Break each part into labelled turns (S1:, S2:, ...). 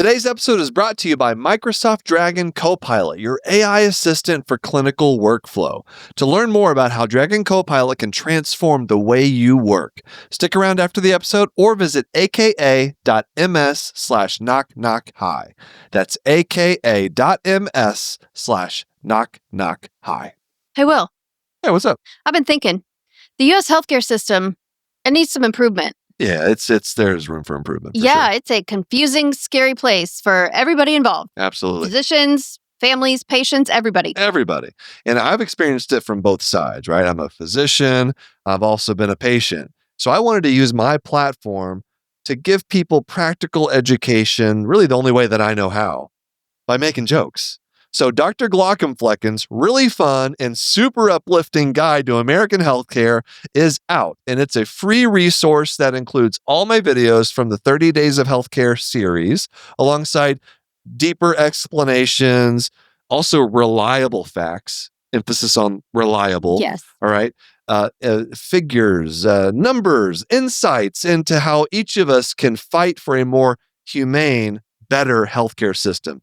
S1: Today's episode is brought to you by Microsoft Dragon Copilot, your AI assistant for clinical workflow. To learn more about how Dragon Copilot can transform the way you work, stick around after the episode or visit aka.ms/knock-knock-hi. That's aka.ms/knock-knock-hi.
S2: Hey, Will.
S1: Hey, what's up?
S2: I've been thinking, the U.S. healthcare system, it needs some improvement.
S1: Yeah, there's room for improvement. For
S2: sure.
S1: It's
S2: a confusing, scary place for everybody involved.
S1: Absolutely.
S2: Physicians, families, patients, everybody.
S1: Everybody. And I've experienced it from both sides, right? I'm a physician. I've also been a patient. So I wanted to use my platform to give people practical education, really the only way that I know how, by making jokes. So Dr. Glauc's really fun and super uplifting guide to American healthcare is out, and it's a free resource that includes all my videos from the 30 Days of Healthcare series, alongside deeper explanations, also reliable facts, emphasis on reliable.
S2: Yes.
S1: All right. Figures, numbers, insights into how each of us can fight for a more humane, better healthcare system.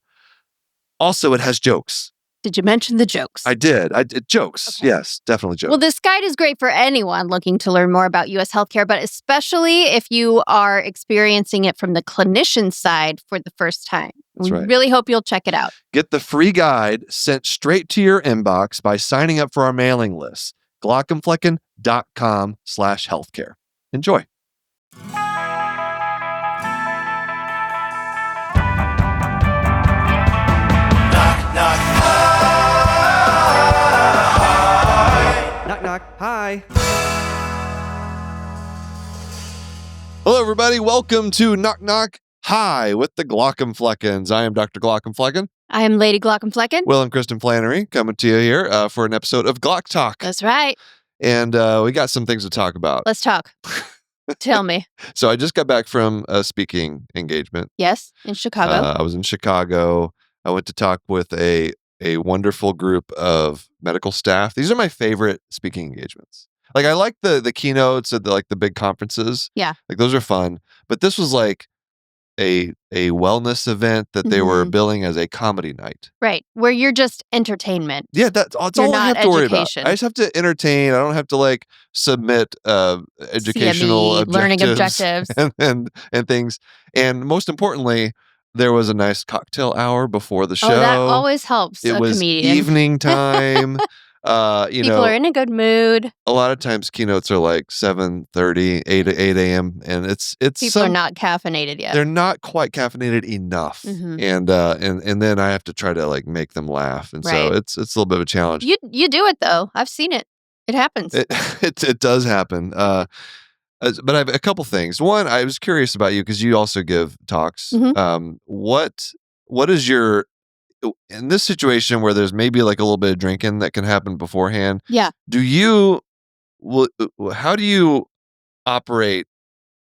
S1: Also, it has jokes.
S2: Did you mention the jokes?
S1: I did. Jokes. Okay. Yes, definitely jokes.
S2: Well, this guide is great for anyone looking to learn more about U.S. healthcare, but especially if you are experiencing it from the clinician side for the first time.
S1: That's right.
S2: Really hope you'll check it out.
S1: Get the free guide sent straight to your inbox by signing up for our mailing list, glaucomflecken.com/healthcare. Enjoy.
S3: Knock, knock. Hi.
S1: Hello, everybody. Welcome to Knock Knock Hi with the Glaucomfleckens. I am Dr. Glaucomflecken.
S2: I am Lady Glaucomflecken.
S1: Will and Kristen Flannery coming to you here for an episode of Glauc Talk.
S2: That's right.
S1: And we got some things to talk about.
S2: Let's talk. Tell me.
S1: So I just got back from a speaking engagement.
S2: Yes, in Chicago.
S1: I was in Chicago. I went to talk with a wonderful group of medical staff. These are my favorite speaking engagements. Like, I like the keynotes at the big conferences.
S2: Yeah.
S1: Like, those are fun. But this was like a wellness event that they were billing as a comedy night.
S2: Right. Where you're just entertainment.
S1: Yeah, that's all I have to worry about.
S2: Education.
S1: I just have to entertain. I don't have to submit educational
S2: CME, learning objectives
S1: and things. And most importantly, there was a nice cocktail hour before the show.
S2: Oh, that always helps.
S1: It was
S2: comedian.
S1: Evening time.
S2: People are in a good mood.
S1: A lot of times keynotes are like 7:30, 8 a.m. and it's
S2: people are not caffeinated yet.
S1: They're not quite caffeinated enough.
S2: Mm-hmm.
S1: And then I have to try to make them laugh. And so it's a little bit of a challenge.
S2: You do it though. I've seen it. It happens.
S1: It does happen. But I have a couple things. One, I was curious about you because you also give talks.
S2: Mm-hmm.
S1: What is your, in this situation where there's maybe a little bit of drinking that can happen beforehand?
S2: Yeah.
S1: How do you operate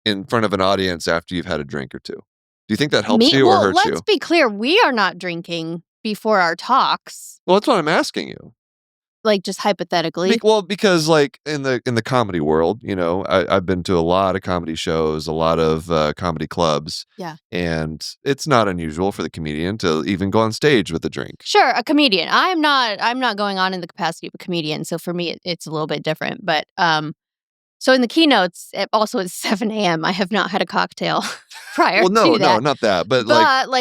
S1: in front of an audience after you've had a drink or two? Do you think that helps you or hurts you?
S2: Let's be clear. We are not drinking before our talks.
S1: Well, that's what I'm asking you.
S2: Just hypothetically.
S1: Because in the comedy world, I've been to a lot of comedy shows, a lot of comedy clubs.
S2: Yeah.
S1: And it's not unusual for the comedian to even go on stage with a drink.
S2: Sure, a comedian. I'm not going on in the capacity of a comedian, so for me it's a little bit different. But so in the keynotes, also at 7 a.m., I have not had a cocktail prior to that.
S1: Well, no, not that. But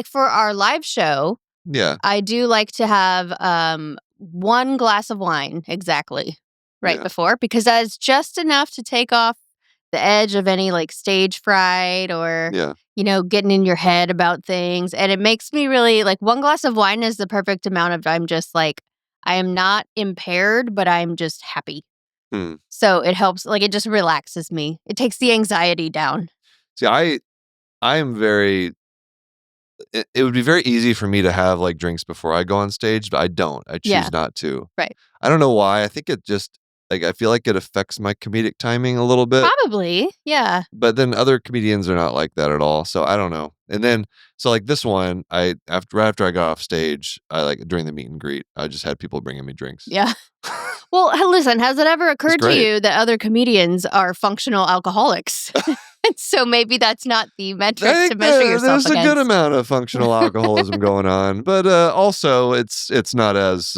S2: for our live show,
S1: yeah,
S2: I do like to have one glass of wine exactly before, because that is just enough to take off the edge of any stage fright or getting in your head about things. And it makes me really one glass of wine is the perfect amount of, I'm just I am not impaired, but I'm just happy. So it helps, it just relaxes me. It takes the anxiety down.
S1: See, I am very, it would be very easy for me to have drinks before I go on stage, but I don't. I choose not to.
S2: Right.
S1: I don't know why. I think it just I feel like it affects my comedic timing a little bit.
S2: Probably, yeah.
S1: But then other comedians are not like that at all. So I don't know. And then so this one, after I got off stage, during the meet and greet, I just had people bringing me drinks.
S2: Yeah. Well, listen, has it ever occurred to you that other comedians are functional alcoholics? So maybe that's not the metric to measure yourself
S1: there's
S2: against.
S1: a good amount of functional alcoholism going on, but also it's not as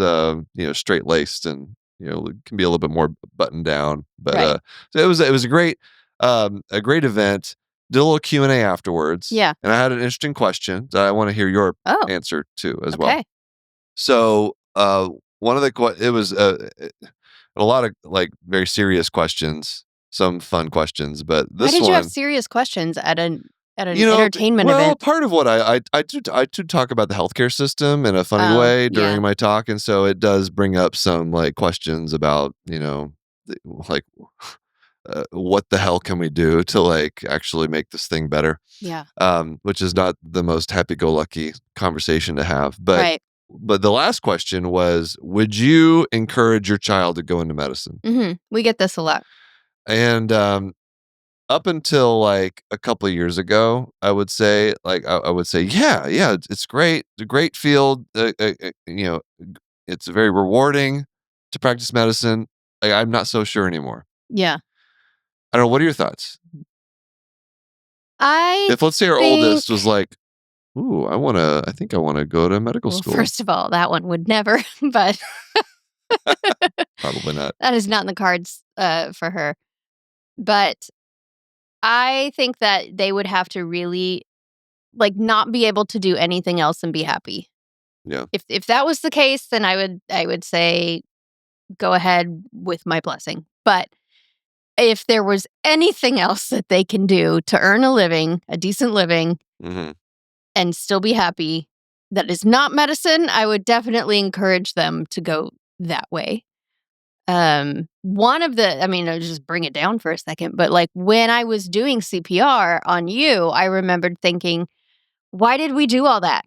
S1: straight laced, and it can be a little bit more buttoned down. But
S2: Right.
S1: so it was a great event. Did a little Q&A afterwards.
S2: Yeah.
S1: And I had an interesting question that I want to hear your answer to as well. So one of it was a lot of like very serious questions, some fun questions, but this
S2: Why did
S1: one,
S2: you have serious questions at an entertainment event?
S1: Well, part of what I do talk about the healthcare system in a funny way during my talk, and so it does bring up some like questions about like what the hell can we do to like actually make this thing better?
S2: Yeah.
S1: Which is not the most happy-go-lucky conversation to have, but.
S2: Right.
S1: But the last question was, would you encourage your child to go into medicine?
S2: Mm-hmm. We get this a lot.
S1: And up until like a couple of years ago, I would say, yeah, it's great. It's a great field. It's very rewarding to practice medicine. Like, I'm not so sure anymore.
S2: Yeah.
S1: I don't know. What are your thoughts? If let's say our oldest was like, ooh, I think I want to go to medical school.
S2: First of all, that one would never, but
S1: probably not.
S2: That is not in the cards for her. But I think that they would have to really like not be able to do anything else and be happy.
S1: Yeah.
S2: If that was the case, then I would say go ahead with my blessing. But if there was anything else that they can do to earn a living, a decent living, and still be happy, that is not medicine, I would definitely encourage them to go that way. One of the, I'll just bring it down for a second, but like when I was doing CPR on you, I remembered thinking, why did we do all that?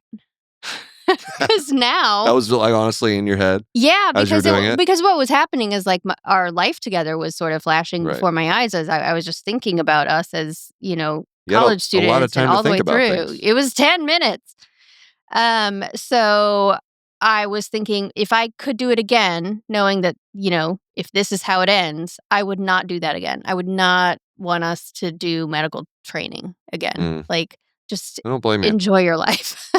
S2: Because now
S1: that was like honestly in your head.
S2: Yeah,
S1: as you were doing it?
S2: because what was happening is like our life together was sort of flashing before my eyes as I was just thinking about us as, college students
S1: a lot of time
S2: and all
S1: to
S2: the way
S1: think about
S2: through.
S1: things.
S2: It was 10 minutes. So I was thinking if I could do it again, knowing that, if this is how it ends, I would not do that again. I would not want us to do medical training again. Like, just
S1: I don't blame you.
S2: enjoy your life.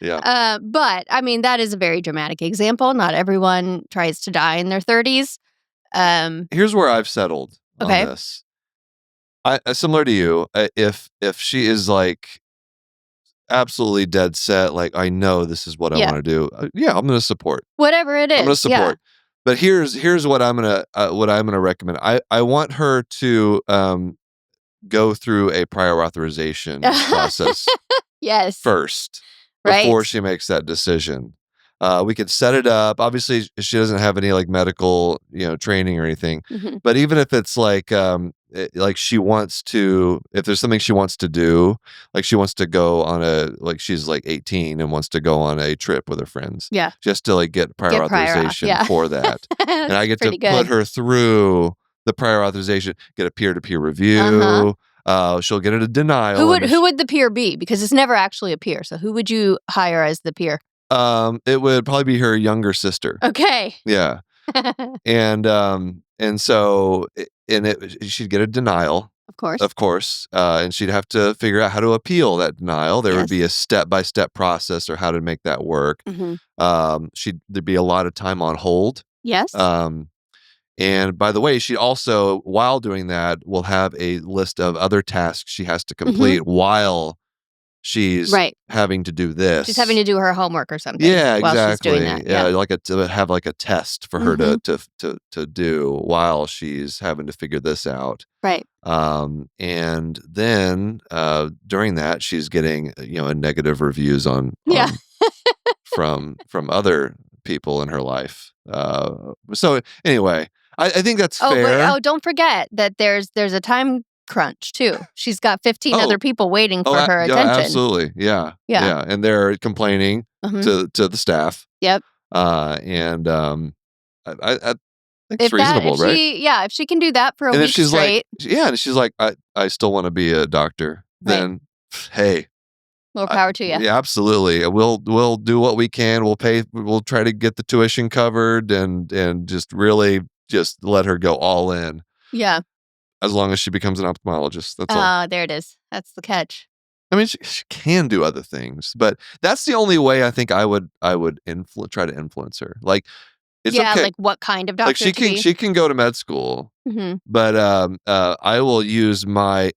S1: Yeah.
S2: But that is a very dramatic example. Not everyone tries to die in their 30s.
S1: Here's where I've settled on this. Similar to you, if she is like absolutely dead set, like I know this is what I want to do. I'm going to support
S2: whatever it is.
S1: I'm going to support. But here's what I'm going to recommend. I want her to go through a prior authorization process.
S2: Yes.
S1: First, before she makes that decision. We could set it up. Obviously, she doesn't have any like medical, training or anything. But even if it's like she wants to, if there's something she wants to do, like she wants to go on she's like 18 and wants to go on a trip with her friends.
S2: Yeah.
S1: Just to like get prior authorization for that. And I get to put her through the prior authorization, get a peer-to-peer review. She'll get a denial.
S2: Who would the peer be? Because it's never actually a peer. So who would you hire as the peer?
S1: It would probably be her younger sister.
S2: Okay.
S1: Yeah. And so she'd get a denial. Of course. And she'd have to figure out how to appeal that denial. There would be a step-by-step process or how to make that work. There'd be a lot of time on hold.
S2: Yes.
S1: And by the way, she also, while doing that, will have a list of other tasks she has to complete while she's having to do this.
S2: She's having to do her homework or something.
S1: Yeah,
S2: while
S1: exactly.
S2: She's doing that.
S1: Yeah, like to have like a test for her to do while she's having to figure this out.
S2: Right.
S1: And then during that, she's getting negative reviews on from other people in her life. So anyway. I think that's fair.
S2: But don't forget that there's a time crunch too. She's got 15 other people waiting for her attention.
S1: Absolutely. Yeah. And they're complaining to the staff.
S2: Yep.
S1: And I think it's reasonable, right?
S2: If she can do that for a week straight.
S1: And she's like, I still want to be a doctor. Then, hey.
S2: More power to you.
S1: Yeah, absolutely. We'll do what we can. We'll try to get the tuition covered and just really just let her go all in.
S2: Yeah.
S1: As long as she becomes an ophthalmologist. That's all.
S2: There it is. That's the catch.
S1: I mean, she can do other things, but that's the only way I think I would try to influence her. Like, it's okay.
S2: Like what kind of doctor?
S1: Like she can go to med school, but I will use my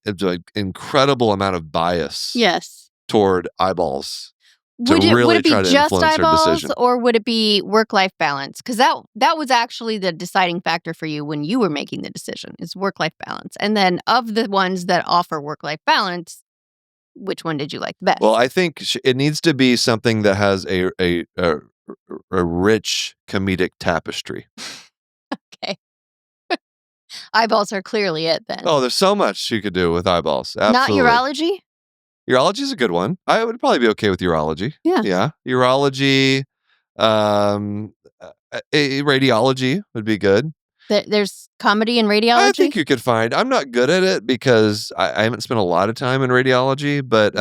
S1: incredible amount of bias.
S2: Yes.
S1: Toward eyeballs.
S2: Would it be just eyeballs, or would it be work-life balance? Because that was actually the deciding factor for you when you were making the decision, is work-life balance. And then of the ones that offer work-life balance, which one did you like the best?
S1: Well, I think it needs to be something that has a rich comedic tapestry.
S2: Okay. Eyeballs are clearly it then.
S1: Oh, there's so much you could do with eyeballs. Absolutely.
S2: Not urology?
S1: Urology is a good one. I would probably be okay with urology. Yeah. Urology, radiology would be good.
S2: There's comedy in radiology?
S1: I think you could find. I'm not good at it because I haven't spent a lot of time in radiology, but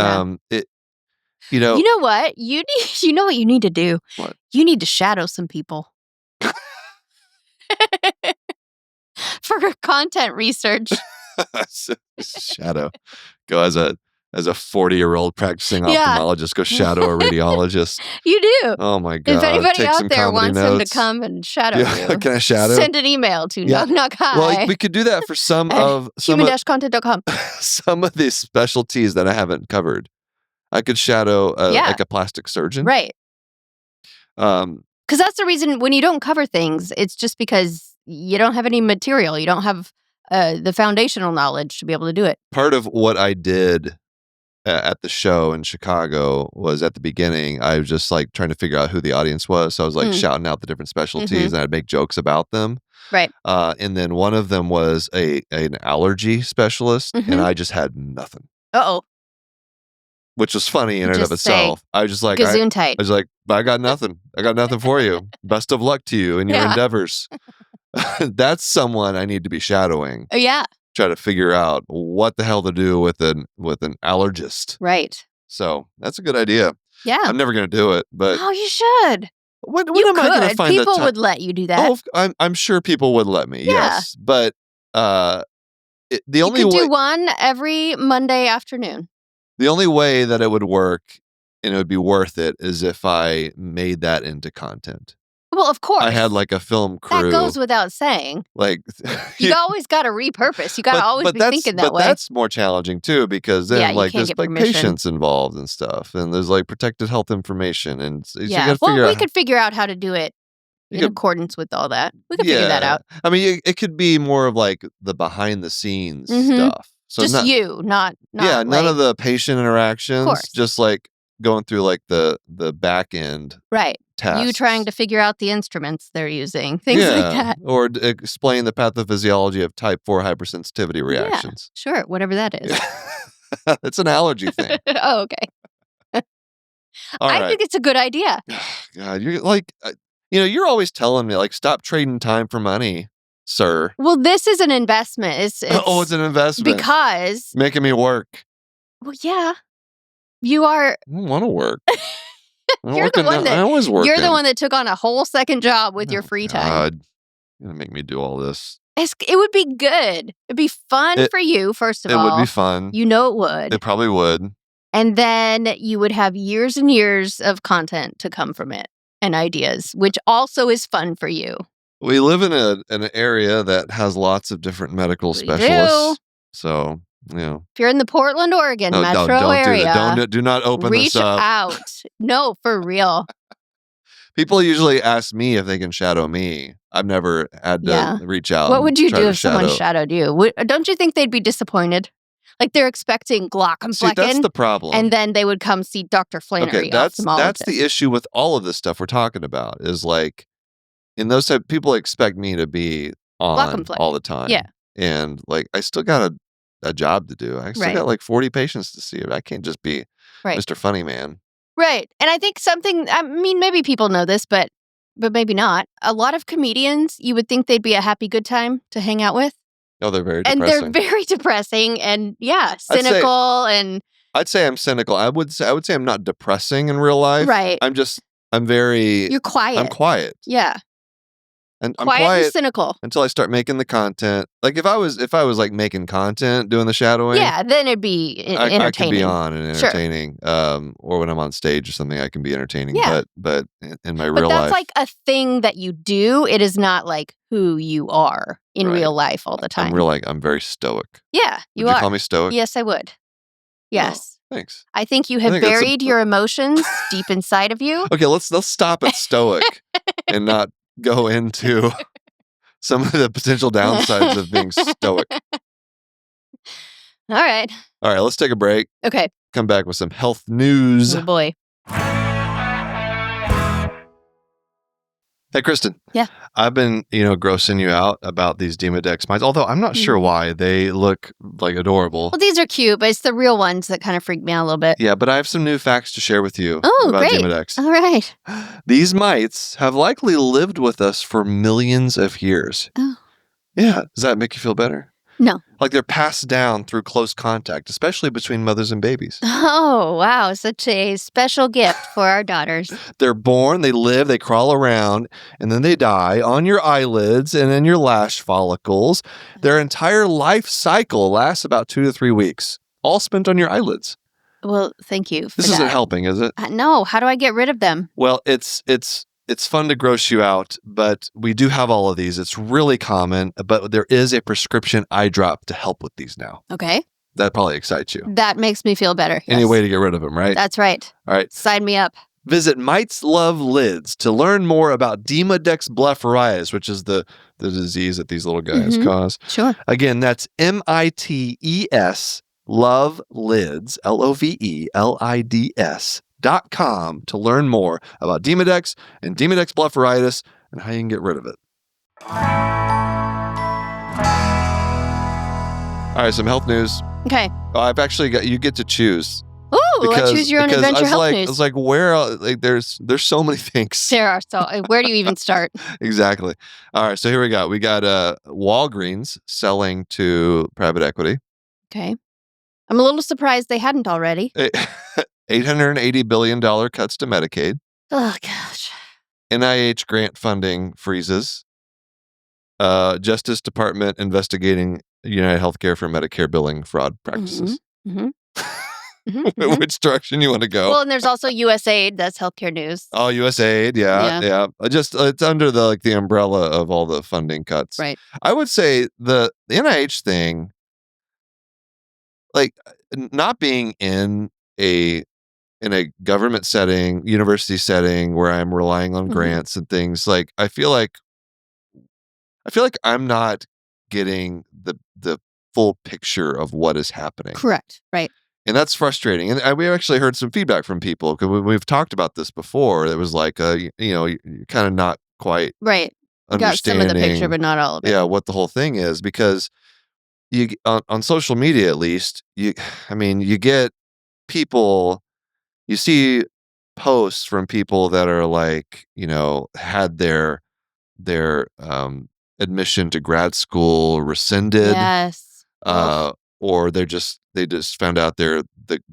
S1: You know
S2: what? You know what you need to do?
S1: What?
S2: You need to shadow some people. For content research.
S1: Shadow. Go as a 40-year-old practicing ophthalmologist, go shadow a radiologist.
S2: You do.
S1: Oh my God.
S2: If anybody out there wants him to come and shadow you,
S1: can I shadow?
S2: Send an email to knock-knock-hi.
S1: Well, we could do that for some of
S2: human-content.com.
S1: Some of these specialties that I haven't covered. I could shadow like a plastic surgeon.
S2: Right. Because that's the reason when you don't cover things, it's just because you don't have any material. You don't have the foundational knowledge to be able to do it.
S1: Part of what I did at the show in Chicago was at the beginning, I was just like trying to figure out who the audience was. So I was like shouting out the different specialties and I'd make jokes about them.
S2: Right.
S1: And then one of them was an allergy specialist and I just had nothing.
S2: Uh-oh.
S1: Which was funny in and of itself. I was just like,
S2: I
S1: was like, I got nothing. I got nothing for you. Best of luck to you in your endeavors. That's someone I need to be shadowing.
S2: Oh, yeah.
S1: Try to figure out what the hell to do with an allergist.
S2: Right.
S1: So that's a good idea.
S2: Yeah.
S1: I'm never going to do it, but
S2: oh, you should.
S1: When am I going to find
S2: people would let you do that?
S1: Oh, I'm sure people would let me. Yes, but the only
S2: way
S1: you
S2: could do one every Monday afternoon.
S1: The only way that it would work and it would be worth it is if I made that into content.
S2: Well, of course.
S1: I had like a film crew.
S2: That goes without saying.
S1: Like
S2: you always got to repurpose. You got to always be thinking that way.
S1: But that's more challenging too because then like there's like patients involved and stuff, and there's like protected health information, and so you got to figure out.
S2: We could figure out how to do it in accordance with all that. We could figure that out.
S1: I mean, it could be more of like the behind the scenes stuff. So
S2: just not
S1: none
S2: like,
S1: of the patient interactions.
S2: Of course.
S1: Just like going through like the back end.
S2: Right.
S1: Tasks.
S2: You trying to figure out the instruments they're using, things like that.
S1: Or explain the pathophysiology of type 4 hypersensitivity reactions.
S2: Yeah, sure, whatever that is.
S1: It's an allergy thing.
S2: Oh, okay. I think it's a good idea.
S1: God, you're like, you're always telling me, like, stop trading time for money, sir.
S2: Well, this is an investment. It's
S1: it's an investment.
S2: Because...
S1: making me work.
S2: Well, yeah. You are...
S1: I don't want to work.
S2: You're the one that took on a whole second job with your free time.
S1: God, you're gonna make me do all this.
S2: It would be good. It'd be fun for you, first of all.
S1: It would be fun.
S2: You know it would.
S1: It probably would.
S2: And then you would have years and years of content to come from it and ideas, which also is fun for you.
S1: We live in an area that has lots of different medical specialists. So, if
S2: you're in the Portland, Oregon metro area,
S1: do not open this up.
S2: Reach out. No, for real.
S1: People usually ask me if they can shadow me. I've never had to reach out.
S2: What would you do if someone shadowed you? Don't you think they'd be disappointed? Like they're expecting Glauc and
S1: See, that's the problem.
S2: And then they would come see Dr. Flannery.
S1: Okay, that's the issue with all of this stuff we're talking about. Is like in those type people expect me to be on all the time.
S2: Yeah,
S1: and like I still got a job to do. I still got like 40 patients to see. I can't just be Mr. Funny Man.
S2: Right. And I think maybe people know this, but maybe not. A lot of comedians, you would think they'd be a happy, good time to hang out with.
S1: Oh, they're very depressing.
S2: And they're very depressing and cynical
S1: I'd say I'm cynical. I would say I'm not depressing in real life.
S2: Right.
S1: I'm very...
S2: You're quiet.
S1: I'm quiet.
S2: Yeah.
S1: And I'm
S2: quiet
S1: quiet
S2: and cynical
S1: until I start making the content. Like if I was like making content, doing the shadowing,
S2: yeah, then it'd be entertaining.
S1: I could be on and
S2: Sure.
S1: entertaining. Or when I'm on stage or something, I can be entertaining.
S2: Yeah.
S1: But in my real life,
S2: that's like a thing that you do. It is not like who you are in
S1: Right.
S2: real life all the time.
S1: I'm very stoic.
S2: Yeah, you
S1: Would
S2: are.
S1: you call me stoic?
S2: Yes, I would. Yes.
S1: Oh, thanks.
S2: I think you have buried your emotions deep inside of you.
S1: Okay, let's stop at stoic and not go into some of the potential downsides of being stoic.
S2: All right.
S1: All right, let's take a break.
S2: Okay.
S1: Come back with some health news.
S2: Oh boy.
S1: Hey, Kristen.
S2: Yeah.
S1: I've been, grossing you out about these Demodex mites, although I'm not sure why. They look like adorable.
S2: Well, these are cute, but it's the real ones that kind of freak me out a little bit.
S1: Yeah, but I have some new facts to share with you about
S2: great.
S1: Demodex.
S2: All right.
S1: These mites have likely lived with us for millions of years.
S2: Oh.
S1: Yeah. Does that make you feel better?
S2: No.
S1: Like they're passed down through close contact, especially between mothers and babies.
S2: Oh, wow. Such a special gift for our daughters.
S1: They're born, they live, they crawl around, and then they die on your eyelids and in your lash follicles. Their entire life cycle lasts about 2 to 3 weeks, all spent on your eyelids.
S2: Well, thank you for
S1: This isn't helping, is it?
S2: No. How do I get rid of them?
S1: Well, it's fun to gross you out, but we do have all of these. It's really common, but there is a prescription eye drop to help with these now.
S2: Okay.
S1: That probably excites you.
S2: That makes me feel better.
S1: Any way to get rid of them, right?
S2: That's right.
S1: All right.
S2: Sign me up.
S1: Visit Mites Love Lids to learn more about Demodex blepharitis, which is the disease that these little guys cause.
S2: Sure.
S1: Again, that's MITES Love Lids, LOVELIDS.com to learn more about Demodex and Demodex blepharitis and how you can get rid of it. All right, some health news.
S2: Okay.
S1: I've actually you get to choose.
S2: Ooh, let's choose your own adventure health news.
S1: I was like, where? There's so many things.
S2: There are where do you even start?
S1: Exactly. All right, so here we go. We got Walgreens selling to private equity.
S2: Okay. I'm a little surprised they hadn't already.
S1: $880 billion cuts to Medicaid.
S2: Oh, gosh.
S1: NIH grant funding freezes. Justice Department investigating United Healthcare for Medicare billing fraud practices. Which direction you want to go?
S2: Well, and there's also USAID. That's healthcare news.
S1: Oh, USAID. Yeah. Just it's under the umbrella of all the funding cuts.
S2: Right.
S1: I would say the NIH thing, like not being in a government setting, university setting where I'm relying on grants and things, like I feel like I'm not getting the full picture of what is happening.
S2: Correct. Right.
S1: And that's frustrating. And we actually heard some feedback from people because we've talked about this before. It was like, you're kind of not quite
S2: right.
S1: Understanding.
S2: Got some of the picture, but not all of it.
S1: Yeah, what the whole thing is, because you on social media, at least, you get people, you see posts from people that are like, had their admission to grad school rescinded.
S2: Yes.
S1: Or they just found out the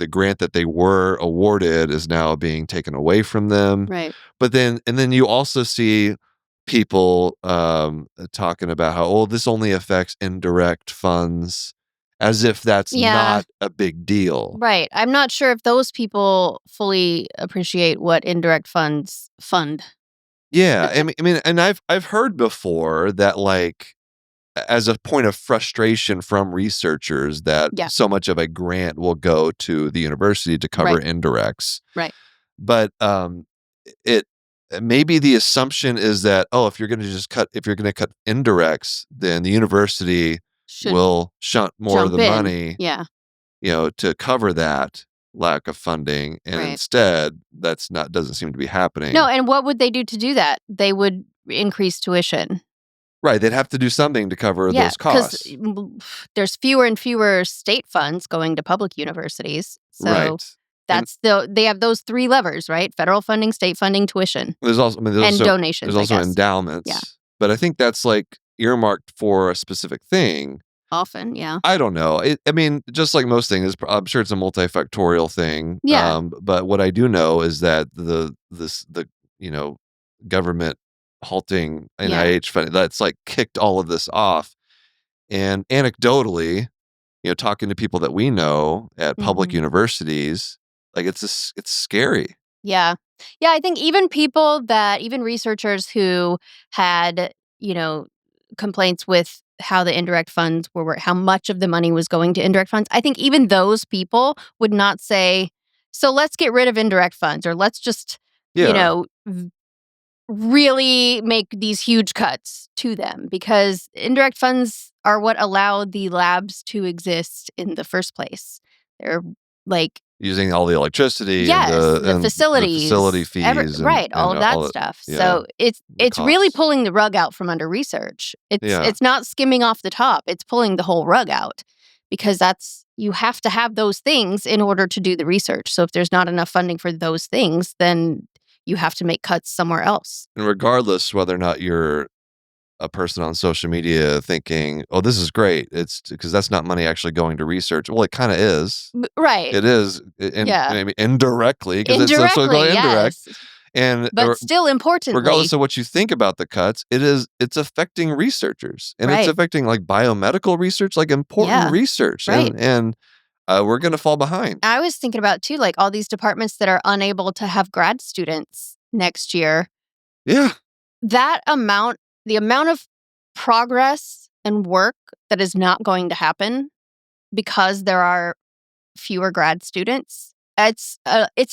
S1: grant that they were awarded is now being taken away from them.
S2: Right.
S1: But then you also see people talking about how, this only affects indirect funds, as if that's not a big deal.
S2: Right. I'm not sure if those people fully appreciate what indirect funds fund.
S1: Yeah. I mean, and I've heard before that, like, as a point of frustration from researchers, that so much of a grant will go to the university to cover indirects.
S2: Right.
S1: But it maybe the assumption is that, if you're going to cut indirects, then the university will shunt more of the money.
S2: Yeah.
S1: To cover that lack of funding, and instead doesn't seem to be happening.
S2: No, and what would they do to do that? They would increase tuition.
S1: Right, they'd have to do something to cover those costs.
S2: Because there's fewer and fewer state funds going to public universities. So they have those 3 levers, right? Federal funding, state funding, tuition.
S1: There's also
S2: donations.
S1: There's also endowments.
S2: Yeah.
S1: But I think that's like earmarked for a specific thing.
S2: Often, yeah.
S1: I don't know. Just like most things, I'm sure it's a multifactorial thing.
S2: Yeah.
S1: But what I do know is that the government halting NIH funding. That's like kicked all of this off. And anecdotally, talking to people that we know at public universities, like it's scary.
S2: Yeah. Yeah, I think even researchers who had, complaints with how the indirect funds how much of the money was going to indirect funds, I think even those people would not say, so let's get rid of indirect funds, or let's just, really make these huge cuts to them, because indirect funds are what allowed the labs to exist in the first place. They're like
S1: using all the electricity and
S2: the facilities,
S1: the facility fees,
S2: all of that stuff. So it's really pulling the rug out from under research. It's not skimming off the top. It's pulling the whole rug out, because you have to have those things in order to do the research. So if there's not enough funding for those things, then you have to make cuts somewhere else.
S1: And regardless whether or not you're a person on social media thinking, oh, this is great, it's because that's not money actually going to research. Well, it kind of is.
S2: Right.
S1: It is. Maybe indirectly, because it's also going indirect.
S2: But still importantly,
S1: regardless of what you think about the cuts, it's affecting researchers. And it's affecting like biomedical research, like important research.
S2: Right.
S1: And we're going to fall behind.
S2: I was thinking about, too, like all these departments that are unable to have grad students next year.
S1: Yeah.
S2: The amount of progress and work that is not going to happen because there are fewer grad students, it's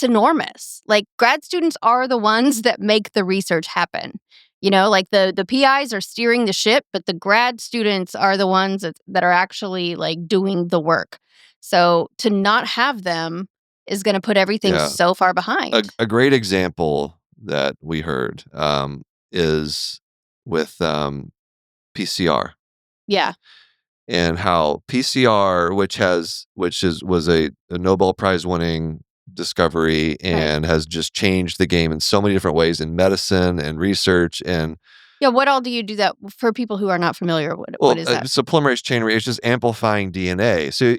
S2: enormous. Like, grad students are the ones that make the research happen. Like the PIs are steering the ship, but the grad students are the ones that are actually like doing the work. So to not have them is going to put everything so far behind.
S1: A great example that we heard is with PCR.
S2: Yeah.
S1: And how PCR, was a Nobel Prize winning discovery and has just changed the game in so many different ways in medicine and research. And
S2: what all do you do that for people who are not familiar? What is that?
S1: So polymerase chain reaction is just amplifying DNA. So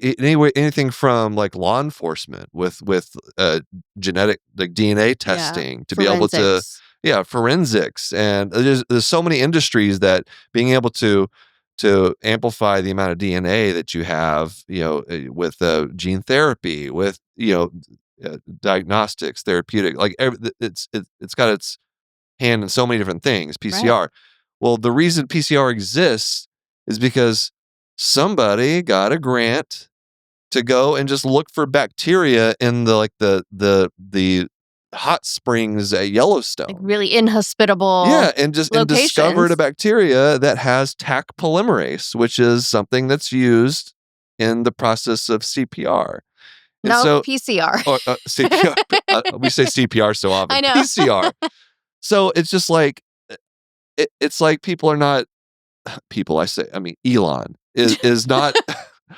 S1: anything from like law enforcement with genetic, like DNA testing to be able to forensics, and there's so many industries that being able to amplify the amount of DNA that you have, with gene therapy, with diagnostics, therapeutic, like it's got its hand in so many different things. PCR. Right. Well, the reason PCR exists is because somebody got a grant to go and just look for bacteria in the hot springs at Yellowstone.
S2: Like really inhospitable.
S1: Yeah, and discovered a bacteria that has Taq polymerase, which is something that's used in the process of CPR. And
S2: PCR.
S1: CPR. We say CPR so often.
S2: I know.
S1: PCR. So it's just like, it's like people are not people. Elon is not.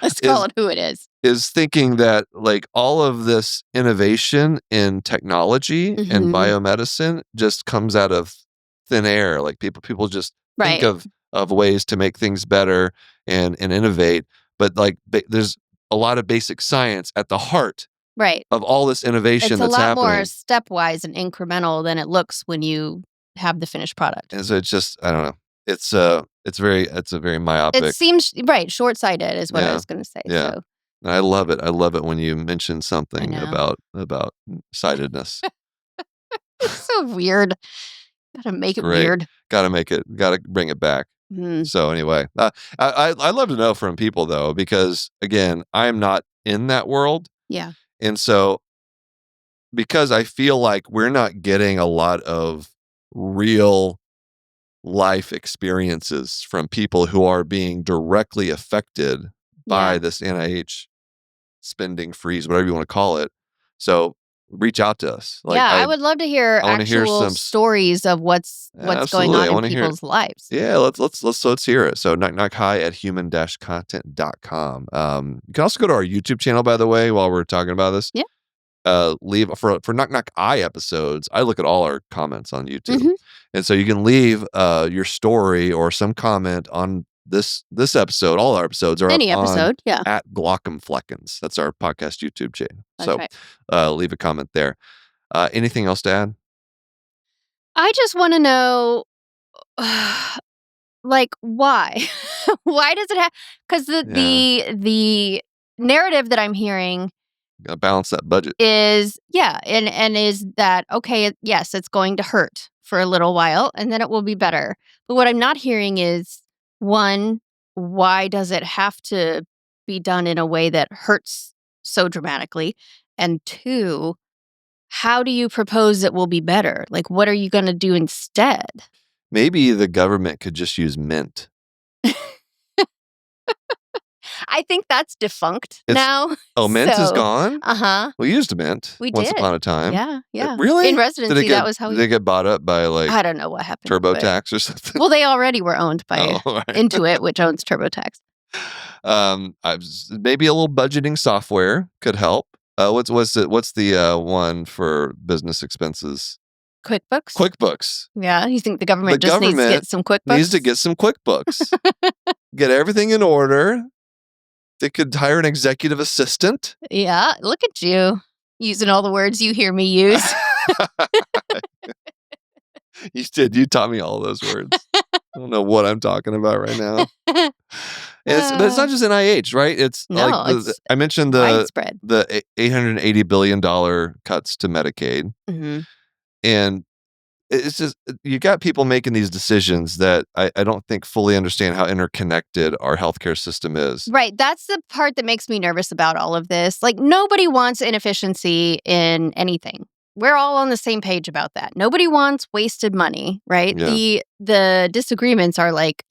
S2: Let's call it who it is.
S1: Is thinking that like all of this innovation in technology and biomedicine just comes out of thin air. Like people just think of ways to make things better and innovate, but like there's a lot of basic science at the heart of all this innovation that's happening.
S2: It's a lot more stepwise and incremental than it looks when you have the finished product.
S1: And so it's just, I don't know. It's a very myopic.
S2: It seems short-sighted is what I was going to say.
S1: Yeah.
S2: So.
S1: And I love it. I love it when you mention something about sightedness.
S2: It's so weird. Gotta make it weird.
S1: Gotta bring it back. So anyway, I'd love to know from people though, because again, I'm not in that world.
S2: Yeah.
S1: And so because I feel like we're not getting a lot of real life experiences from people who are being directly affected by this NIH spending freeze, whatever you want to call it. So reach out to us.
S2: I would love to hear actual stories of what's going on in people's lives.
S1: Yeah, let's hear it. So knockknockhi@human-content.com. You can also go to our YouTube channel, by the way, while we're talking about this.
S2: Yeah.
S1: Leave for Knock Knock I episodes. I look at all our comments on YouTube, and so you can leave your story or some comment on this episode. All our episodes are
S2: any episode,
S1: at Glaucumfleckens. That's our podcast YouTube channel.
S2: That's
S1: so leave a comment there. Anything else to add?
S2: I just want to know like, why? Why does it have? Because the narrative that I'm hearing
S1: Got to balance that budget.
S2: is and is that okay? Yes, it's going to hurt for a little while, and then it will be better. But what I'm not hearing is, one, why does it have to be done in a way that hurts so dramatically? And two, how do you propose it will be better? Like, what are you going to do instead?
S1: Maybe the government could just use mint.
S2: I think that's defunct now.
S1: Oh, mint is gone?
S2: Uh-huh.
S1: We used mint once upon a time.
S2: Yeah.
S1: Really?
S2: In residency, that was how
S1: Did it get bought up by like
S2: I don't know what happened.
S1: TurboTax or something?
S2: Well, they already were owned by
S1: right.
S2: Intuit, which owns TurboTax.
S1: Maybe a little budgeting software could help. What's the one for business expenses?
S2: QuickBooks. Yeah, you think the government needs to get some QuickBooks?
S1: Needs to get some QuickBooks. Get everything in order. They could hire an executive assistant.
S2: Yeah, look at you using all the words you hear me use.
S1: You did. You taught me all those words. I don't know what I'm talking about right now. But it's not just NIH, right? It's I mentioned
S2: widespread.
S1: the $880 billion cuts to Medicaid.
S2: Mm-hmm.
S1: And it's just, you got people making these decisions that I don't think fully understand how interconnected our healthcare system is.
S2: Right. That's the part that makes me nervous about all of this. Like, nobody wants inefficiency in anything. We're all on the same page about that. Nobody wants wasted money, right?
S1: Yeah.
S2: The disagreements are like,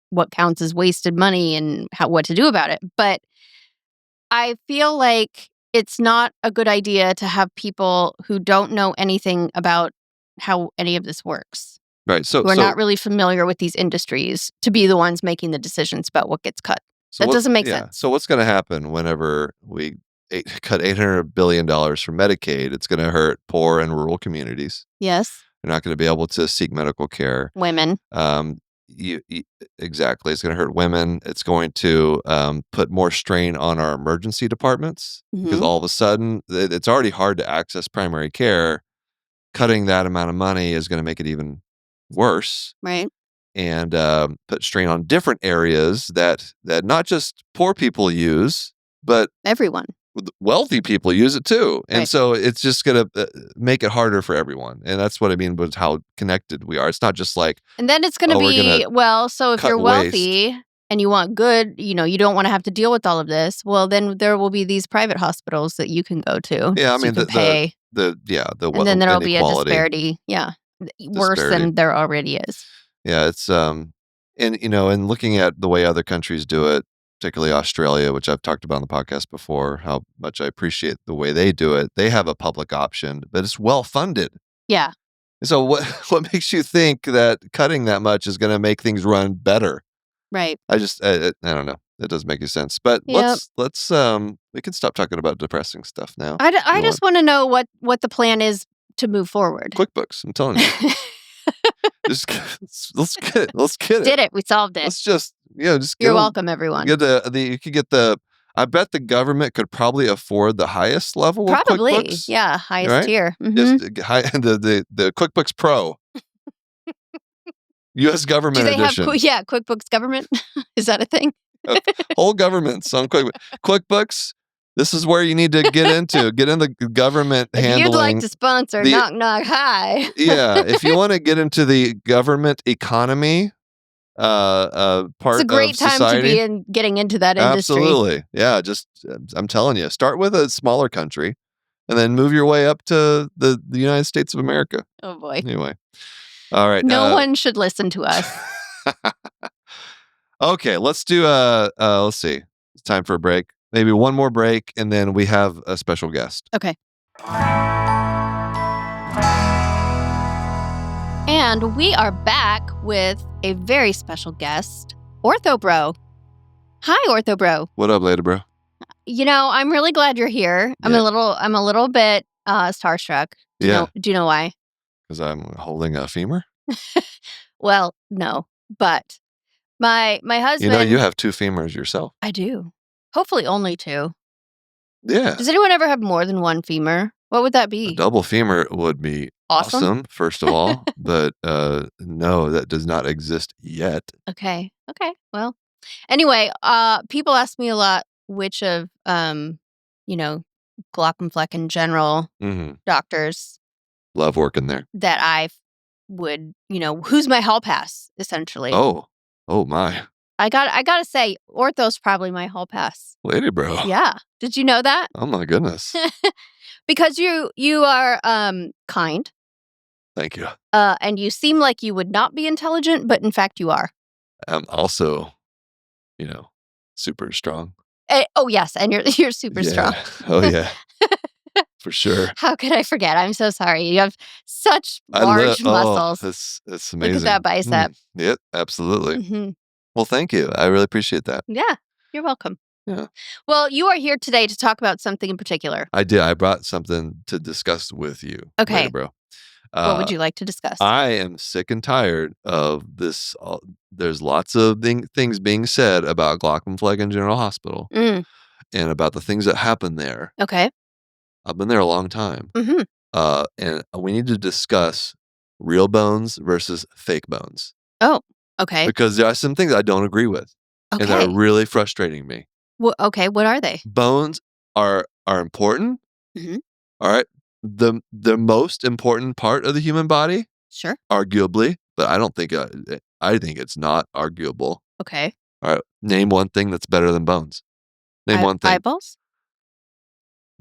S2: what counts as wasted money and what to do about it. But I feel like it's not a good idea to have people who don't know anything about how any of this works.
S1: Right. So
S2: we're not really familiar with these industries to be the ones making the decisions about what gets cut. That doesn't make sense.
S1: So what's going to happen whenever we cut $800 billion from Medicaid? It's going to hurt poor and rural communities.
S2: Yes.
S1: They're not going to be able to seek medical care.
S2: Women.
S1: Exactly. It's going to hurt women. It's going to put more strain on our emergency departments because all of a sudden it's already hard to access primary care. Cutting that amount of money is going to make it even worse.
S2: Right.
S1: And put strain on different areas that not just poor people use, but
S2: everyone.
S1: Wealthy people use it too. And so it's just going to make it harder for everyone. And that's what I mean with how connected we are. It's not just like...
S2: And then it's going to be, so if you're wealthy and you want good, you don't want to have to deal with all of this, well, then there will be these private hospitals that you can go to.
S1: Yeah, I mean,
S2: you can pay.
S1: And
S2: then there'll be a disparity. Yeah. Worse than there already is.
S1: Yeah, it's and looking at the way other countries do it, particularly Australia, which I've talked about on the podcast before, how much I appreciate the way they do it. They have a public option, but it's well funded.
S2: Yeah.
S1: So what makes you think that cutting that much is going to make things run better?
S2: Right.
S1: I don't know. It doesn't make any sense. But let's we can stop talking about depressing stuff now.
S2: I just want to know what the plan is to move forward.
S1: QuickBooks, I'm telling you. let's get it. Let's get it.
S2: Did it. We solved it.
S1: Let's just
S2: You're welcome, everyone.
S1: You could get I bet the government could probably afford the highest level of QuickBooks.
S2: Yeah, highest tier. Mm-hmm.
S1: Just the QuickBooks Pro. U.S. government edition.
S2: QuickBooks government. Is that a thing?
S1: Whole governments on QuickBooks. This is where you need to get in the government handling.
S2: If you'd like to sponsor Knock Knock Hi.
S1: Yeah, if you want to get into the government economy, part of society. It's a great time to be
S2: getting into that industry.
S1: Absolutely. Yeah, I'm telling you, start with a smaller country and then move your way up to the United States of America.
S2: Oh boy.
S1: Anyway. All right.
S2: No one should listen to us.
S1: Okay, let's do let's see. It's time for a break. Maybe one more break, and then we have a special guest.
S2: Okay. And we are back with a very special guest, Ortho Bro. Hi, Ortho Bro.
S1: What up, Lady Bro?
S2: I'm really glad you're here. I'm a little bit starstruck. Do you know why?
S1: Because I'm holding a femur?
S2: Well, no, but my husband...
S1: You have 2 femurs yourself.
S2: I do. Hopefully only 2.
S1: Yeah.
S2: Does anyone ever have more than 1 femur? What would that be?
S1: A double femur would be
S2: awesome.
S1: First of all. But no, that does not exist yet.
S2: Okay. Well, anyway, people ask me a lot which of, Glauc and Fleck general doctors
S1: love working there
S2: that I would, who's my hall pass, essentially.
S1: Oh my.
S2: I gotta say, Ortho's probably my hall pass.
S1: Lady bro.
S2: Yeah. Did you know that?
S1: Oh my goodness.
S2: Because you are kind.
S1: Thank you.
S2: And you seem like you would not be intelligent, but in fact you are.
S1: I'm also, super strong.
S2: Oh yes, and you're super strong.
S1: Oh yeah. For sure.
S2: How could I forget? I'm so sorry. You have such large muscles.
S1: That's amazing.
S2: Look at that bicep.
S1: Yep, absolutely.
S2: Mm-hmm.
S1: Well, thank you. I really appreciate that.
S2: Yeah, you're welcome.
S1: Yeah.
S2: Well, you are here today to talk about something in particular.
S1: I did. I brought something to discuss with you.
S2: Okay.
S1: Later, bro.
S2: What would you like to discuss?
S1: I am sick and tired of this. There's lots of things being said about Glauc and Fleck General Hospital and about the things that happen there.
S2: Okay.
S1: I've been there a long time.
S2: Mm-hmm.
S1: And we need to discuss real bones versus fake bones.
S2: Oh, okay.
S1: Because there are some things I don't agree with.
S2: Okay.
S1: And they're really frustrating me.
S2: Well, okay, what are they?
S1: Bones are important.
S2: Mm-hmm.
S1: All right. The most important part of the human body.
S2: Sure.
S1: Arguably, but I don't think I think it's not arguable.
S2: Okay.
S1: All right. Name one thing that's better than bones. Name one thing.
S2: Eyeballs?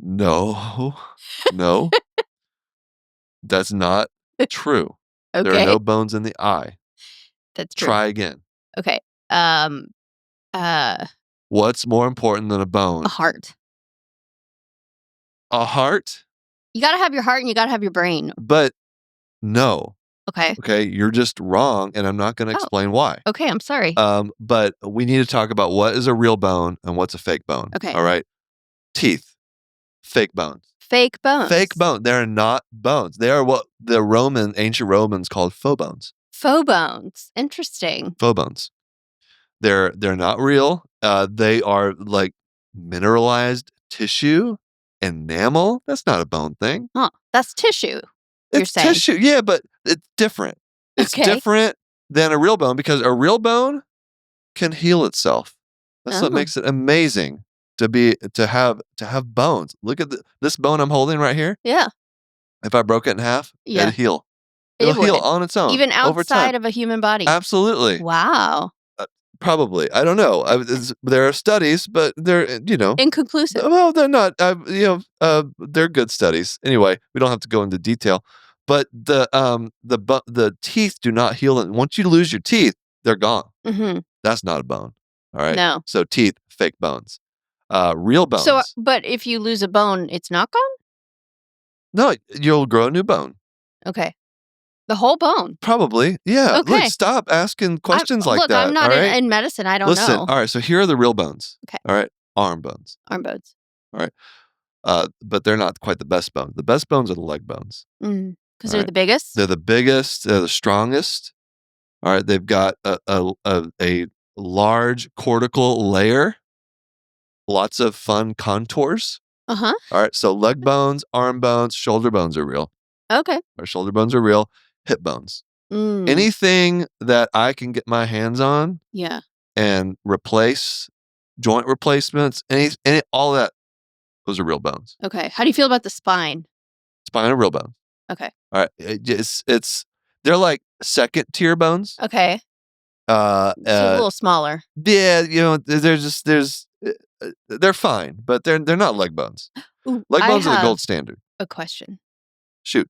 S1: No. That's not true.
S2: Okay.
S1: There are no bones in the eye.
S2: That's true.
S1: Try again.
S2: Okay.
S1: What's more important than a bone?
S2: A heart.
S1: A heart?
S2: You gotta have your heart and you gotta have your brain.
S1: But no.
S2: Okay.
S1: Okay, you're just wrong, and I'm not going to explain why.
S2: Okay, I'm sorry.
S1: But we need to talk about what is a real bone and what's a fake bone.
S2: Okay.
S1: All right. Teeth. Fake bones.
S2: Fake bones.
S1: Fake bone. They're not bones. They are what the ancient Romans called faux bones.
S2: Faux bones. Interesting.
S1: Faux bones. They're not real. They are like mineralized tissue, enamel. That's not a bone thing.
S2: Huh. That's tissue.
S1: It's tissue. Yeah, but it's different. It's different than a real bone because a real bone can heal itself. That's what makes it amazing to have bones. Look at this bone I'm holding right here.
S2: Yeah.
S1: If I broke it in half, it'd heal. It'll heal on its own.
S2: Even outside of a human body.
S1: Absolutely.
S2: Wow.
S1: Probably. I don't know. There are studies, but they're,
S2: inconclusive.
S1: Well, they're not. They're good studies. Anyway, we don't have to go into detail. But the teeth do not heal. And once you lose your teeth, they're gone. Mm-hmm. That's not a bone. All right.
S2: No.
S1: So teeth, fake bones. Real bones.
S2: So, but if you lose a bone, it's not gone?
S1: No, you'll grow a new bone.
S2: Okay. The whole bone?
S1: Probably. Yeah.
S2: Okay.
S1: Look, stop asking questions like that.
S2: Look, I'm not in medicine. I don't know.
S1: Listen, all right. So here are the real bones.
S2: Okay.
S1: All right. Arm bones.
S2: Arm bones.
S1: All right. But they're not quite the best bones. The best bones are the leg bones.
S2: Because they're the biggest?
S1: They're the biggest. They're the strongest. All right. They've got a large cortical layer. Lots of fun contours.
S2: Uh-huh.
S1: All right. So leg bones, arm bones, shoulder bones are real.
S2: Okay.
S1: Our shoulder bones are real. Hip bones. Anything that I can get my hands on.
S2: Yeah.
S1: And replace joint replacements, all that. Those are real bones.
S2: Okay. How do you feel about the spine?
S1: Spine are real bones.
S2: Okay.
S1: All right. They're like second tier bones.
S2: Okay. So a little smaller.
S1: Yeah, they're fine, but they're not leg bones.
S2: Ooh,
S1: leg bones are the gold standard.
S2: A question.
S1: Shoot.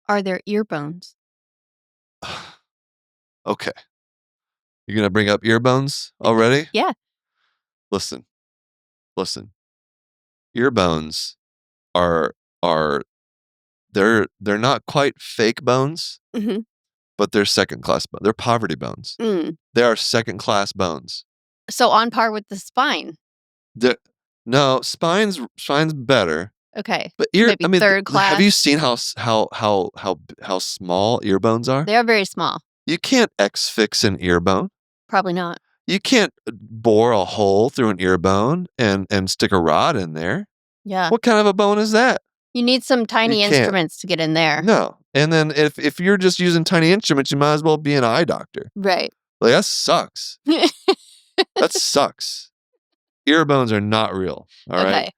S2: Are there ear bones?
S1: Okay. You're gonna bring up ear bones already?
S2: Yeah.
S1: Listen. Ear bones are they're not quite fake bones, but they're second class bones. They're poverty bones. They are second class bones.
S2: So on par with the spine.
S1: No, spine's better.
S2: Okay.
S1: But
S2: maybe third class.
S1: Have you seen how small ear bones are?
S2: They are very small.
S1: You can't X-fix an ear bone.
S2: Probably not.
S1: You can't bore a hole through an ear bone and stick a rod in there.
S2: Yeah.
S1: What kind of a bone is that?
S2: You need some tiny instruments to get in there.
S1: No. And then if you're just using tiny instruments, you might as well be an eye doctor.
S2: Right.
S1: Like, that sucks. That sucks. Ear bones are not real. All right.
S2: Okay.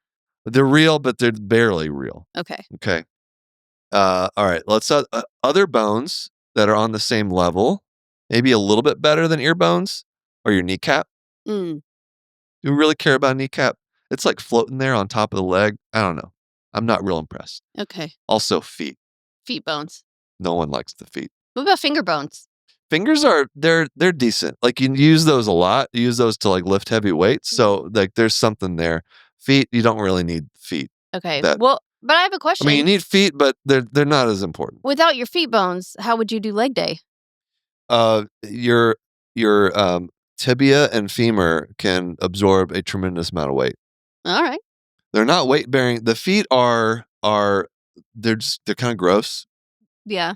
S1: They're real, but they're barely real.
S2: Okay.
S1: Okay. All right. Let's other bones that are on the same level, maybe a little bit better than ear bones, or your kneecap.
S2: Mm.
S1: Do you really care about kneecap? It's like floating there on top of the leg. I don't know. I'm not real impressed.
S2: Okay.
S1: Also, feet.
S2: Feet bones.
S1: No one likes the feet.
S2: What about finger bones?
S1: Fingers they're decent. Like, you use those a lot. You use those to like lift heavy weights. So like there's something there. Feet, you don't really need feet.
S2: Okay. Well, but I have a question.
S1: I mean, you need feet, but they're not as important.
S2: Without your feet bones, how would you do leg day?
S1: Your tibia and femur can absorb a tremendous amount of weight.
S2: All right.
S1: They're not weight bearing. The feet are they're kind of gross.
S2: Yeah.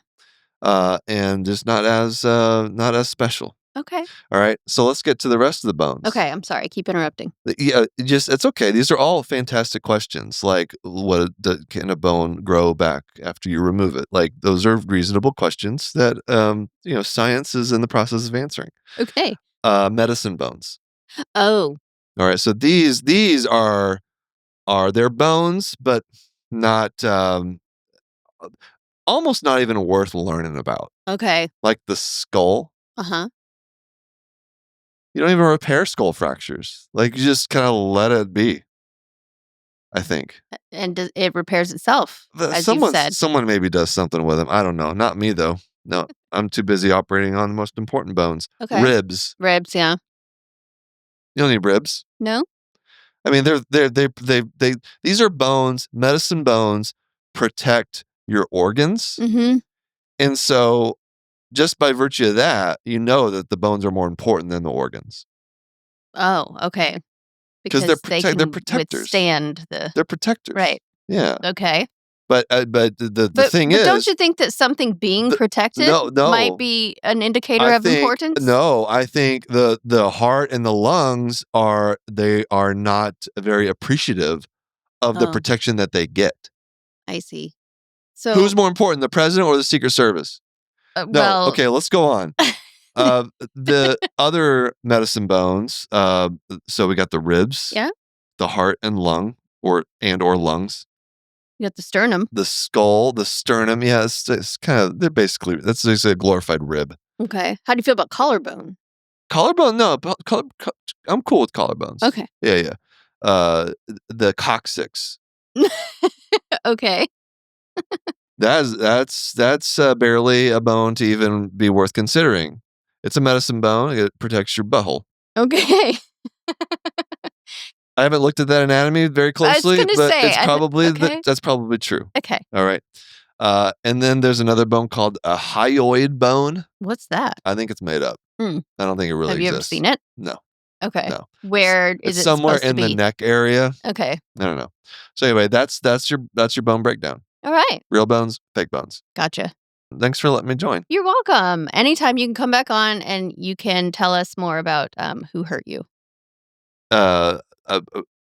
S1: And just not as special.
S2: Okay.
S1: All right. So let's get to the rest of the bones.
S2: Okay. I'm sorry. I keep interrupting.
S1: Yeah, it's okay. These are all fantastic questions. Like, can a bone grow back after you remove it? Like, those are reasonable questions that science is in the process of answering.
S2: Okay.
S1: Medicine bones.
S2: Oh.
S1: All right. So these are their bones, but not almost not even worth learning about.
S2: Okay.
S1: Like the skull.
S2: Uh-huh.
S1: You don't even repair skull fractures. Like, you just kind of let it be, I think.
S2: And it repairs itself, as you said.
S1: Someone maybe does something with them. I don't know. Not me, though. No, I'm too busy operating on the most important bones.
S2: Okay.
S1: Ribs.
S2: Ribs, yeah.
S1: You don't need ribs.
S2: No?
S1: I mean, these are bones. Medicine bones protect your organs.
S2: Mm-hmm.
S1: And so, just by virtue of that, you know that the bones are more important than the organs.
S2: Oh, okay.
S1: Because they're protectors.
S2: Withstand
S1: They're protectors.
S2: Right.
S1: Yeah.
S2: Okay.
S1: But the thing is,
S2: don't you think that something being protected might be an indicator of importance?
S1: No, I think the heart and the lungs are not very appreciative of the protection that they get.
S2: I see. So
S1: who's more important, the president or the Secret Service? No. Okay, let's go on. The other medicine bones. So we got the ribs.
S2: Yeah.
S1: The heart and lung, or lungs.
S2: You got the sternum.
S1: The skull, the sternum. Yeah, it's kind of, that's a glorified rib.
S2: Okay. How do you feel about collarbone?
S1: Collarbone? No, I'm cool with collarbones.
S2: Okay.
S1: Yeah. The coccyx.
S2: Okay.
S1: That's barely a bone to even be worth considering. It's a medicine bone. It protects your butthole.
S2: Okay.
S1: I haven't looked at that anatomy very closely, but it's probably that's probably true.
S2: Okay.
S1: All right. And then there's another bone called a hyoid bone.
S2: What's that?
S1: I think it's made up. I don't think it really exists.
S2: Have you ever seen it?
S1: No.
S2: Okay.
S1: No.
S2: Where is it
S1: somewhere
S2: supposed to
S1: in
S2: be?
S1: the neck area?
S2: Okay.
S1: I don't know. So anyway, that's your bone breakdown.
S2: All right.
S1: Real bones, fake bones.
S2: Gotcha.
S1: Thanks for letting me join.
S2: You're welcome. Anytime you can come back on and you can tell us more about who hurt you.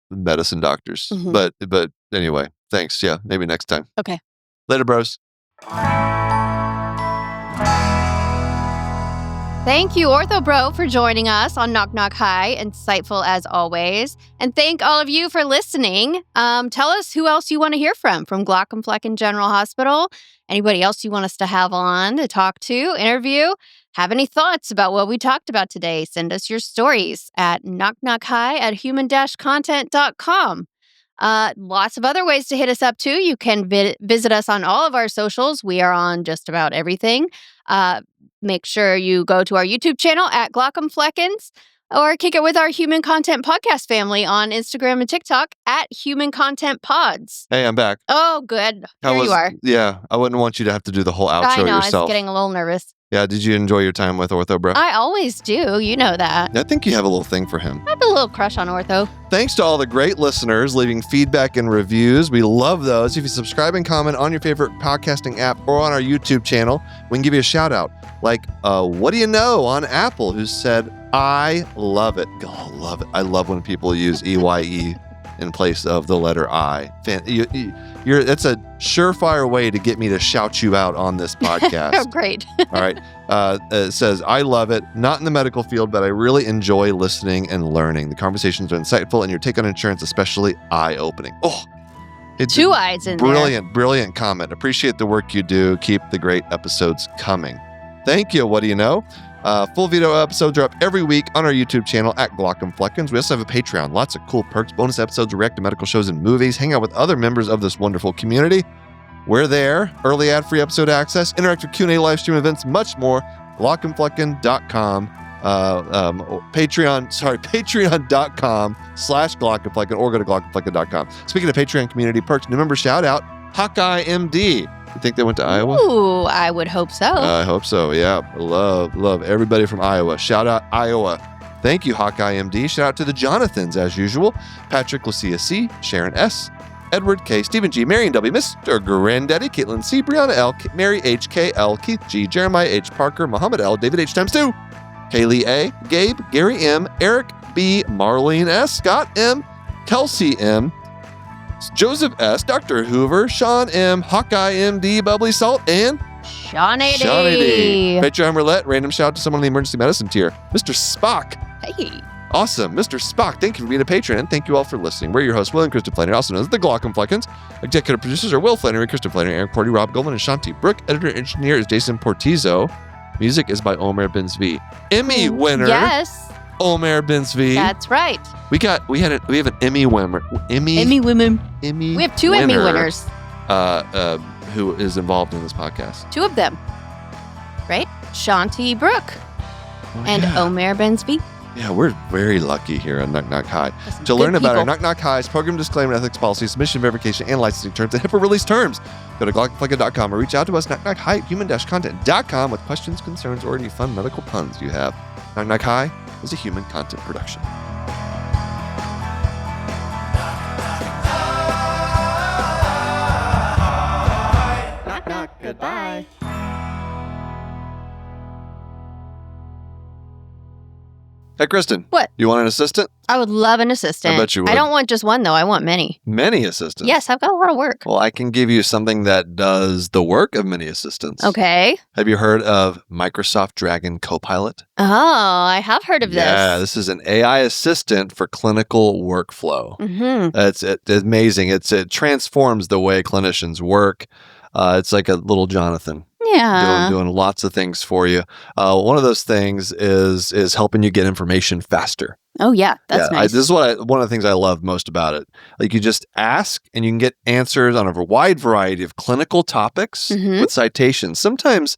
S1: Medicine doctors.
S2: Mm-hmm.
S1: But anyway, thanks. Yeah, maybe next time.
S2: Okay.
S1: Later, bros.
S2: Thank you, Ortho Bro, for joining us on Knock Knock Hi. Insightful as always. And thank all of you for listening. Tell us who else you want to hear from Glauc and Flecken General Hospital. Anybody else you want us to have on to talk to, interview? Have any thoughts about what we talked about today? Send us your stories at knockknockhi@human-content.com. Lots of other ways to hit us up too. You can visit us on all of our socials. We are on just about everything. Make sure you go to our YouTube channel at Glaucum Fleckens, or kick it with our Human Content Podcast family on Instagram and TikTok at Human Content Pods.
S1: Hey, I'm back.
S2: Oh, good. Here you are.
S1: Yeah, I wouldn't want you to have to do the whole outro yourself.
S2: I know, I was getting a little nervous.
S1: Yeah, did you enjoy your time with Ortho Bro?
S2: I always do. You know that.
S1: I think you have a little thing for him.
S2: I have a little crush on Ortho.
S1: Thanks to all the great listeners leaving feedback and reviews. We love those. If you subscribe and comment on your favorite podcasting app or on our YouTube channel, we can give you a shout out. Like, what do you know on Apple, who said, I love it. Oh, love it. I love when people use EYE in place of the letter I. That's a surefire way to get me to shout you out on this podcast.
S2: Oh, great.
S1: All right. It says, I love it. Not in the medical field, but I really enjoy listening and learning. The conversations are insightful, and your take on insurance, especially eye-opening. Oh, it's
S2: 2 eyes in
S1: brilliant comment. Appreciate the work you do. Keep the great episodes coming. Thank you. What do you know? Full video episodes are up every week on our YouTube channel at Glauc and Fleckins. We also have a Patreon. Lots of cool perks, bonus episodes, react to medical shows and movies, hang out with other members of this wonderful community. We're there. Early ad-free episode access, interactive Q&A live stream events, much more. GlaucandFlecken.com. Patreon.com/GlaucandFlecken, or go to GlaucandFlecken.com. Speaking of Patreon community perks, new member shout out, Hawkeye MD. You think they went to Iowa?
S2: Ooh, I would hope so.
S1: I hope so, yeah. Love everybody from Iowa. Shout out Iowa. Thank you, Hawkeye MD. Shout out to the Jonathans, as usual. Patrick Lucia C., Sharon S., Edward K., Stephen G., Marion W., Mr. Granddaddy, Caitlin C., Brianna L., Mary H. K. L., Keith G., Jeremiah H. Parker, Muhammad L., David H. ×2, Kaylee A., Gabe, Gary M., Eric B., Marlene S., Scott M., Kelsey M., Joseph S., Dr. Hoover, Sean M., Hawkeye MD, Bubbly Salt, and
S2: Shawnee D.
S1: Patreon roulette, random shout out to someone in the emergency medicine tier. Mr. Spock.
S2: Hey.
S1: Awesome. Mr. Spock, thank you for being a patron, and thank you all for listening. We're your hosts, Will and Kristen Flannery, also known as the Glauc and Fleckins. Executive producers are Will Flannery, Kristen Flannery, Aaron Cordy, Rob Goldman, and Shanti Brook. Editor-engineer is Jason Portizo. Music is by Omer Benzvi. Emmy winner.
S2: Yes.
S1: Omer Benzvi.
S2: That's right.
S1: We have an Emmy winner.
S2: Emmy women.
S1: Emmy.
S2: We have 2
S1: winner,
S2: Emmy winners.
S1: Who is involved in this podcast?
S2: 2 of them. Right? Shanti Brook and Omer Benzvi.
S1: Yeah, we're very lucky here on Knock Knock High. To learn about our Knock Knock High's program disclaimer, ethics policy, submission verification, and licensing terms, and HIPAA release terms, go to GlaucandFlecken.com or reach out to us, knockknockhigh@human-content.com, with questions, concerns, or any fun medical puns you have. Knock Knock High is a human content production.
S3: Knock, knock, goodbye.
S1: Hey, Kristen.
S2: What?
S1: You want an assistant?
S2: I would love an assistant.
S1: I bet you would.
S2: I don't want just one, though. I want many.
S1: Many assistants?
S2: Yes, I've got a lot of work.
S1: Well, I can give you something that does the work of many assistants.
S2: Okay.
S1: Have you heard of Microsoft Dragon Copilot?
S2: Oh, I have heard of this.
S1: Yeah, this is an AI assistant for clinical workflow.
S2: Mm-hmm.
S1: It's amazing. It transforms the way clinicians work. It's like a little Jonathan.
S2: Yeah.
S1: Doing lots of things for you. One of those things is helping you get information faster.
S2: Oh, yeah. That's nice.
S1: This is one of the things I love most about it. Like, you just ask and you can get answers on a wide variety of clinical topics with citations. Sometimes,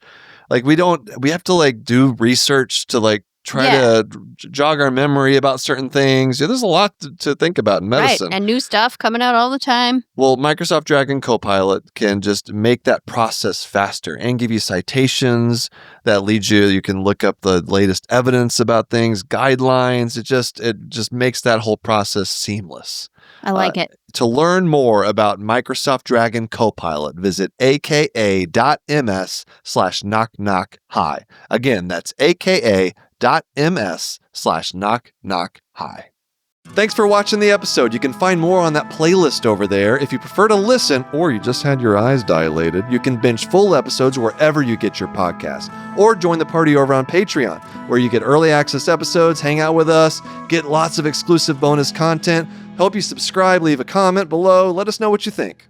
S1: like, we have to like do research to like try to jog our memory about certain things. Yeah, there's a lot to think about in medicine.
S2: Right, and new stuff coming out all the time.
S1: Well, Microsoft Dragon Copilot can just make that process faster and give you citations that lead you. You can look up the latest evidence about things, guidelines. It just makes that whole process seamless.
S2: I like it.
S1: To learn more about Microsoft Dragon Copilot, visit aka.ms/knockknockhigh. Again, that's aka.ms/knockknockhigh. Thanks for watching the episode. You can find more on that playlist over there. If you prefer to listen, or you just had your eyes dilated, you can binge full episodes wherever you get your podcasts, or join the party over on Patreon, where you get early access episodes, hang out with us, get lots of exclusive bonus content. Help you subscribe, leave a comment below. Let us know what you think.